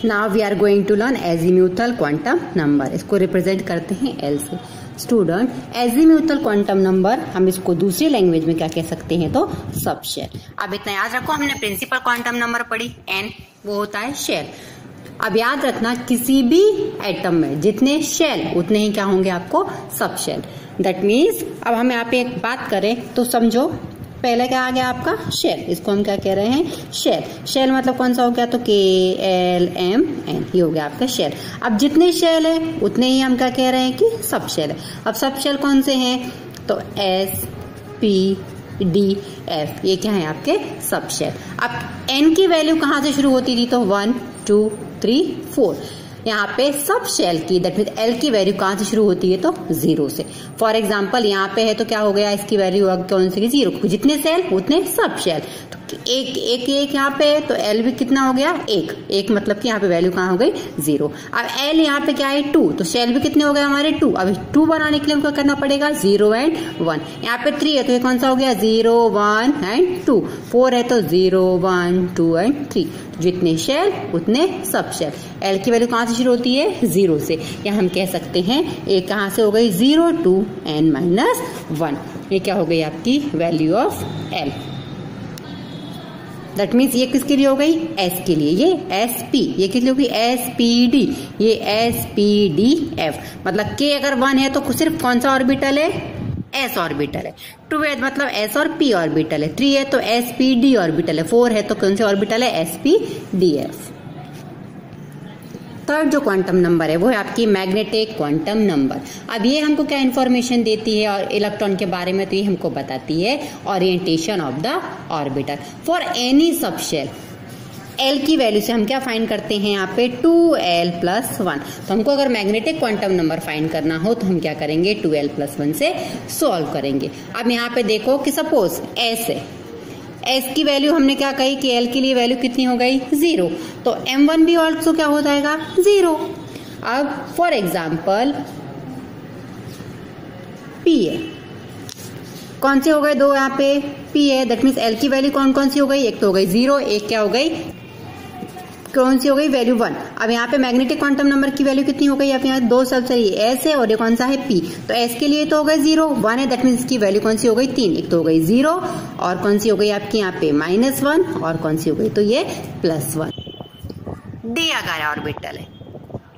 Now we are going to learn azimuthal quantum number. इसको represent करते हैं L से। स्टूडेंट, एजीम्यूथल क्वांटम नंबर हम इसको दूसरी लैंग्वेज में क्या कह सकते हैं, तो सब शेल। अब इतना याद रखो, हमने प्रिंसिपल क्वांटम नंबर पढ़ी एन, वो होता है शेल। अब याद रखना किसी भी एटम में जितने शेल उतने ही क्या होंगे आपको सब शेल। दैट मीन्स अब हम यहाँ पे एक बात करें तो समझो, पहले क्या आ गया आपका शेल, इसको हम क्या कह रहे हैं शेल। शेल मतलब कौन सा हो गया, तो KLMN, ये हो गया आपका शेल। अब जितने शेल है उतने ही हम क्या कह रहे हैं कि सब शेल है। अब सब शेल कौन से हैं, तो S P D F, ये क्या है आपके सब शेल। अब N की वैल्यू कहाँ से शुरू होती थी, तो 1 2 3 4। यहाँ पे सब शेल की दैट मीन L की वैल्यू कहाँ से शुरू होती है, तो 0 से। फॉर एग्जाम्पल यहाँ पे है तो क्या हो गया, इसकी वैल्यू कौन सी, 0। जितने शेल उतने सब शेल। तो एक यहाँ पे तो L भी कितना हो गया, एक मतलब कि यहाँ पे वैल्यू कहाँ हो गई 0। अब L यहाँ पे क्या है 2, तो शेल भी कितने हो गए हमारे 2। अब 2 बनाने के लिए हमको करना पड़ेगा 0 एंड 1। यहाँ पे 3 है तो ये कौन सा हो गया 0 1 एंड 2। 4 है तो 0 1 2 एंड 3। जितने शेल उतने सब शेल। L की वैल्यू कहाँ से शुरू होती है, 0 से। या हम कह सकते हैं एक कहाँ से हो गई 0 2 n-1। ये क्या हो गई आपकी value of L। That means ये किसके लिए हो गई, S के लिए। ये SP, ये किस लिए होगी SPD, ये SPDF। मतलब K अगर 1 है तो सिर्फ कौन सा ऑर्बिटल है, S ऑर्बिटल है। 2 है मतलब S और P ऑर्बिटल है। 3 है तो SPD ऑर्बिटल है। 4 है तो कौन से ऑर्बिटल है, SPDF। थर्ड जो क्वांटम नंबर है वो है आपकी मैग्नेटिक क्वांटम नंबर। अब ये हमको क्या इन्फॉर्मेशन देती है और इलेक्ट्रॉन के बारे में, तो ये हमको बताती है orientation of the orbital for any sub shell. L की वैल्यू से हम क्या फाइंड करते हैं यहाँ पे 2L+1। तो हमको अगर मैग्नेटिक क्वांटम नंबर फाइंड करना हो तो हम क्या करेंगे 2L+1 से सॉल्व करेंगे। अब यहाँ पे देखो कि सपोज S है, S की वैल्यू हमने क्या कही कि L के लिए वैल्यू कितनी हो गई 0, तो M1 भी ऑल्सो क्या हो जाएगा 0। अब फॉर एग्जाम्पल P है, कौन से हो गए दो यहाँ पे P है, दैट मीन्स L की वैल्यू कौन कौन सी हो गई, एक तो हो गई 0, एक क्या हो गई, कौन सी हो गई वैल्यू 1। अब यहाँ पे मैग्नेटिक क्वांटम नंबर की वैल्यू कितनी हो गई, अब यहाँ दो सब सही S है और ये कौन सा है P। तो S के लिए तो हो गए 0 1 है, दैट मीन्स इसकी वैल्यू कौन सी हो गई 3। एक तो हो गई 0 और कौन सी हो गई आपकी यहाँ पे -1 और कौन सी हो गई, तो ये +1। D अगर ऑर्बिटल है,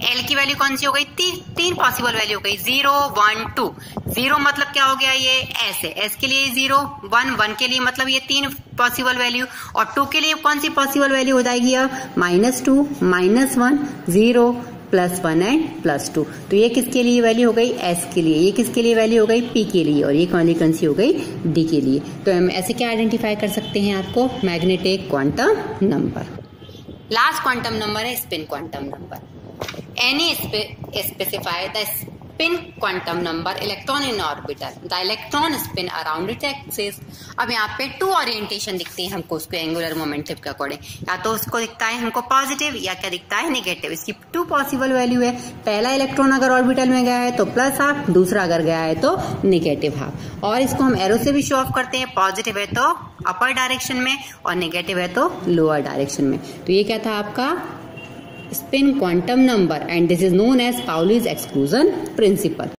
L की वैल्यू कौन सी हो गई, तीन पॉसिबल वैल्यू हो गई 0 1 2। 0 मतलब क्या हो गया, ये S है, S के लिए 0 1 के लिए मतलब ये 3 पॉसिबल वैल्यू, और 2 के लिए कौन सी पॉसिबल वैल्यू हो जाएगी अब -2 -1 0 +1 एंड +2। तो ये किसके लिए वैल्यू हो गई, S के लिए। ये किसके लिए वैल्यू हो गई, P के लिए, और ये कौन सी हो गई D के लिए। तो हम ऐसे क्या आइडेंटिफाई कर सकते हैं आपको magnetic quantum number. Last quantum number है spin quantum number. Any specify the spin quantum number electron in orbital. The electron spin around its axis. अब यहाँ पे 2 ओरिएंटेशन दिखते हैं हमको उसको एंगुलर मोमेंटम के अकॉर्डिंग। या तो उसको दिखता है हमको पॉजिटिव या क्या दिखता है नेगेटिव। इसकी 2 पॉसिबल वैल्यू है। पहला इलेक्ट्रॉन अगर ऑर्बिटल में गया है तो +½ दूसरा अगर गया है तो -½ और इसको हम एरो से भी शो ऑफ करते हैं। पॉजिटिव है तो अपर डायरेक्शन में और नेगेटिव है तो लोअर डायरेक्शन में। तो ये क्या था आपका spin quantum number and this is known as Pauli's exclusion principle.